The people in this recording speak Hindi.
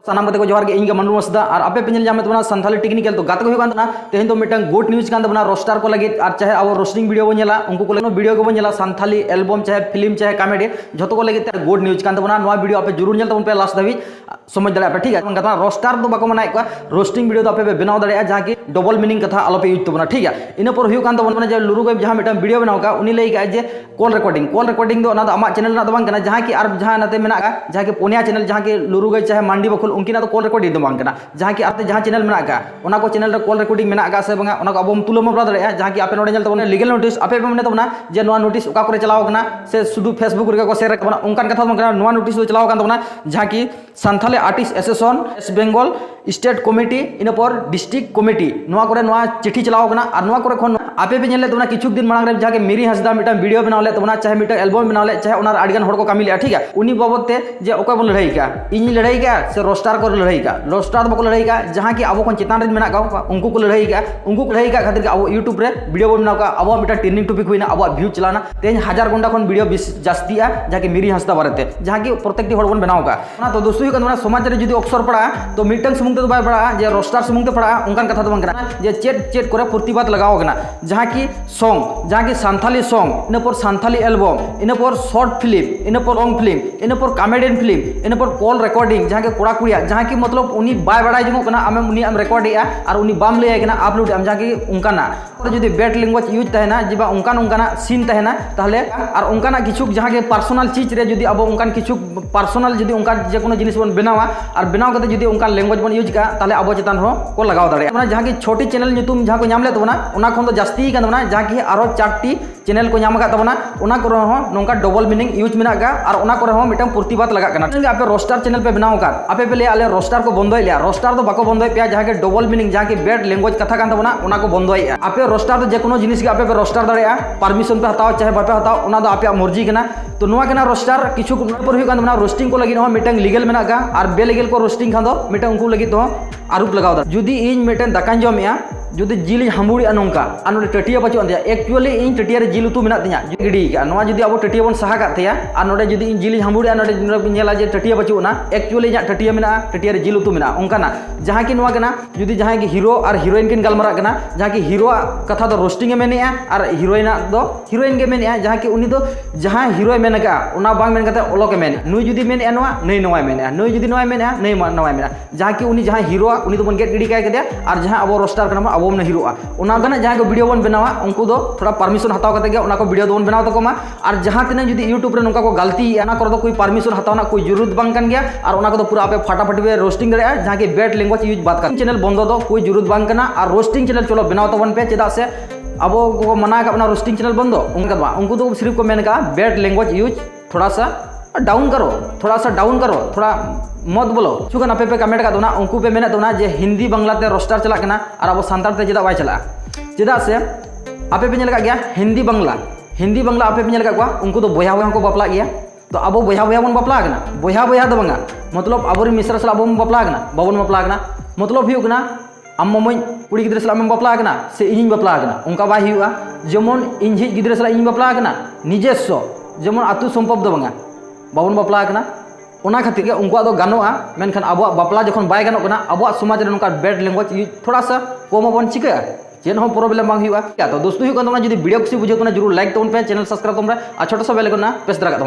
सानाम को जोहार गे इंगे मनु मसदा और आपे पेंजल जामे तबना संथाली टेक्निकल तो गाते को हुकान तबना तेहेन तो मिटन गुड न्यूज कान तबना रोस्टार को लगे और चाहे अब रोस्टिंग वीडियो बन नेला उनको को वीडियो को बन नेला संथाली एल्बम चाहे फिल्म चाहे कॉमेडी जतो को लगे गुड न्यूज कान तबना नोआ वीडियो आपे जरूर नेल तबन पे लास्ट धाबी समझ दाड़े पे ठीक है कथा रोस्टार तो बाको मनाय को रोस्टिंग वीडियो तो आपे पे बनाव दाड़े जहां की डबल मीनिंग कथा आलो पे यूज तबना ठीक है इन पर हुकान तबन जे लुरु गए जहां मिटन वीडियो बनाव का उनी लई का जे कॉल रिकॉर्डिंग दो ना अमा चैनल ना दबांग कना जहां की आर जहां नाते मेना का जहां की पोनिया चैनल जहां की लुरु गए चाहे मांडी बखुल उनकी ना तो कॉल रिकॉर्डिंग दो बांग कना जहां की आते जहां चैनल मेना का ओना को चैनल रे कॉल रिकॉर्डिंग मेना का से बंगा ओना को अब तुलम बरा दाड़े जहां की आपे नोडे नेल तबन लीगल नोटिस आपे पे मने तबना जे नोआ नोटिस ओका करे चलाव कना से सुदु फेसबुक रे को शेयर करना उनकान कथा बंगा नोआ नोटिस दो चलाव कान तबना जहां की Santhali artist association West Bengal state committee इन पर डिस्ट्रिक्ट कमिटी नोआ करे नोआ चिट्ठी चलाव कना और नोआ करे खन आपे पे नेले तबना किछु दिन मांग रे जहां के मेरी हंसदा मिटा वीडियो बनाव ले तबना चाहे मिटा एल्बम बनाव ले चाहे ओनार आडिगन हड़ को कामी ले ठीक है उनी बाबत ते जे ओका बन लड़ाई का इन लड़ाई का से रोस्टार को लड़ाई का रोस्टार बको लड़ाई का जहां की अब चितान रे मेना का उनको को लड़ाई का खातिर अब यूट्यूब रे वीडियो बनाव का अब मिटा ट्रेंडिंग टॉपिक हुईना अब व्यू चलाना तेज 1000 घंटा खन वीडियो जास्तिया जहां की मेरी हंसदा बारेते जहां की प्रत्येक हड़ बन बनाव का तो दोस्तों हुई समाज रे जदी अक्सर पड़ा तो मिटन सुमुंग तो बाय पड़ा जे रोस्टार सुमुंग तो पड़ा उनकान कथा तो बंग कना जे चेट करे प्रतिबाद लगाव कना जहां की सॉन्ग जहां की संथाली सॉन्ग इन पर संथाली एल्बम इन पर शॉर्ट फिल्म इन पर लॉन्ग फिल्म इन पर कॉमेडियन फिल्म इन पर कॉल रिकॉर्डिंग जहां के कोड़ा कुड़िया जहां की मतलब उनी बाय बड़ा जमो कना आम उनी आम रिकॉर्ड या और उनी बाम ले कना अपलोड आम जहां की उनकाना जदी बैड लैंग्वेज यूज तहना जिबा उनकाना सीन तहना ताहले और उनकाना किछु जहां के पर्सनल चीज रे जदी अब उनकान किछु पर्सनल जदी उनका जे कोनो जिनिस बन बनावा और बनाव कते जदी उनका लैंग्वेज बन यूज का ताहले अब चेतन हो को लगाव दाड़े जहां की छोटी चैनल ᱧᱩᱛᱩᱢ जहां को नाम ले तबना ओना खन तो जास्ती कान तबना जहां की आरो 4टी चैनल को नाम का तबना ओना को हो नोंका डबल मीनिंग यूज मेना का और ओना को हो मिटम प्रतिबाद लगा कना आपे रोस्टार चैनल पे बनाव का आपे पे ले आले रोस्टार को बंदोय लिया रोस्टार तो बाको बंदोय पे जहां के डबल मीनिंग जहां की बैड लैंग्वेज कथा कान तबना ओना को बंदोय आपे रोस्टार तो जे कोनो जिनिस के आपे पे रोस्टार दाड़ेया परमिशन पे हताओ चाहे बापे हताओ ओना दो आपे मर्जी कना तो नोआ कना रोस्टार किछु पर हुई कान तबना रोस्टिंग को लगी हो मिटम लीगल मेना का और बे लीगल को रोस्टिंग खान दो मिटम उनको लगी तो आरोप लगाव दा जुदी इन मिटन दाकान जमेया जुदी जिल हामुड़ी नौका और नोडे टटिया बचो अंदिया एक्चुअली इन टटिया रे जिल उतु मेना तिया गिडी का नोआ जुदी अब टटिया बन सहा कात तया और नोडे जुदी इन जिल हामुड़ी नोडे नेला जे टटिया बचो ना एक्चुअली इया टटिया मेना टटिया रे जिल उतु मेना ओंकाना जहां की नोआ कना जुदी जहां की हीरो और हीरोइन किन गलमरा कना जहां की हीरो कथा दो रोस्टिंग ए मेनेया और हीरोइन दो हीरोइन गे मेनेया जहां की उनी दो जहां हीरो मेनका ओना बांग मेन कते ओलो के मेन नुई जुदी मेनेया नोआ नै नोआ मेनेया नुई जुदी नोआ मेनेया नै नोआ मेनेया जहां की उनी जहां हीरो उनी तो बन गेट गिडी काय कदे और जहां अब रोस्टार कना अब मन हीरो ओना गना जहां को वीडियो बन बनावा उनको दो थोड़ा परमिशन हताव करते ओना को वीडियो दोन बनाव तको और जहां तिना जुदी यूट्यूब रे नोका को गलती ओना कर दो कोई परमिशन हतावना कोई जरूरत बांग कान गया और ओना को तो पूरा आपे फटाफट बे रोस्टिंग दरे जहां के बैड लैंग्वेज यूज बात कर चैनल बंद दो कोई जरूरत बांग कना और रोस्टिंग चैनल चलो बनाव तबन पे चेदा से अब को मना का अपना रोस्टिंग चैनल बंद दो उनको तो सिर्फ को मेन का बैड लैंग्वेज यूज थोड़ा सा डाउन करो थोड़ा मत बोलो चुकन आपे पे कमेंट का दोना उनको पे मेना दोना जे हिंदी बांग्ला ते रोस्टार चला कना और अब सानताल ते चेदा बाय चला चेदा से आपे पे नेल का गया हिंदी बांग्ला आपे पे नेल का उनको तो बोया को बापला गया तो अब बोया बन बापला कना बोया दो बंगा मतलब अब मिश्रा सला अब बापला कना बाबन बापला कना मतलब हुई कना आम ममई कुड़ी गिद्रा सला बापला कना से इन बापला कना उनका बाय हुआ जेमन इन झिज गिद्रा सला इन बापला कना निजेस्व जेमन आतु संपद दो बंगा बाबन बापला कना ओना खातिर के उनको दो गानोआ मेनखान अब बापला जखन बाय गानों कना अब समाज रे नोका बैड लैंग्वेज यूज थोड़ा सा कम बन चिका चेन हो प्रॉब्लम बांग हुआ तो दोस्तों हुई कना जदी वीडियो कुछ बुझे कना जरूर लाइक तोन पे चैनल सब्सक्राइब तोमरा आ छोटा सा बेल आइकन ना प्रेस दरा का